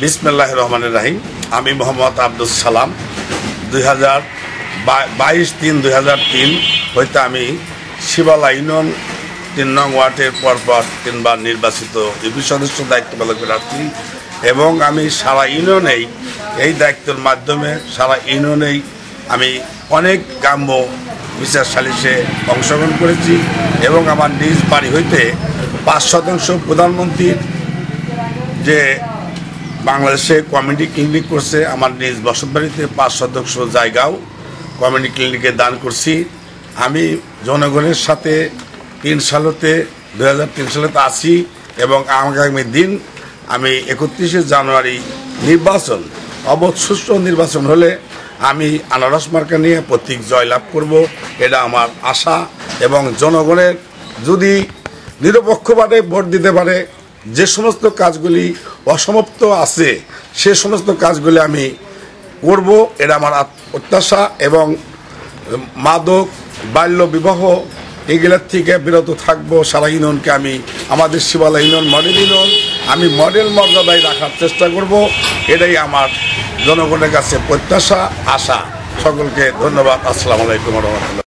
বিসমিল্লাহির রহমানির রহিম। আমি মোহাম্মদ আব্দুল সালাম। 22/3/2003 হইতে আমি শিবালা ইউনিয়ন 3 নং ওয়ার্ডের পরপর 3 বার নির্বাচিত ইউপি সদস্য দায়িত্ব পালন করে আসছি এবং আমি সারা ইউনিয়নেই এই দায়িত্বের মাধ্যমে সারা ইউনিয়নেই আমি অনেক গ্রাম্য বিচার সালিশে অংশগ্রহণ করেছি এবং আমার নিজ বাড়ি হইতে 5% প্রধানমন্ত্রীর যে বাংলাদেশে কমিউনিটি ক্লিনিক করছে, আমার নিজ বসতবাড়িতে 5% জায়গাও কমিউনিটি ক্লিনিকে দান করছি। আমি জনগণের সাথে 2003 সালেতে আছি এবং আগামী দিন আমি 31শে জানুয়ারি নির্বাচন সুষ্ঠু নির্বাচন হলে আমি আনারস মার্কা নিয়ে প্রতীক জয়লাভ করব, এটা আমার আশা। এবং জনগণের যদি নিরপেক্ষভাবে ভোট দিতে পারে, যে সমস্ত কাজগুলি অসমাপ্ত আছে সে সমস্ত কাজগুলি আমি করব, এটা আমার প্রত্যাশা। এবং মাদক বাল্য বিবাহ এগুলোর থেকে বিরত থাকবো। সারা ইউনিয়নকে আমি আমাদের শিবালা ইউনিয়ন মডেল ইউনিয়ন আমি মডেল মর্যাদায় রাখার চেষ্টা করব, এটাই আমার জনগণের কাছে প্রত্যাশা, আশা। সকলকে ধন্যবাদ। আসসালামু আলাইকুম ওয়া রাহমাতুল্লাহ।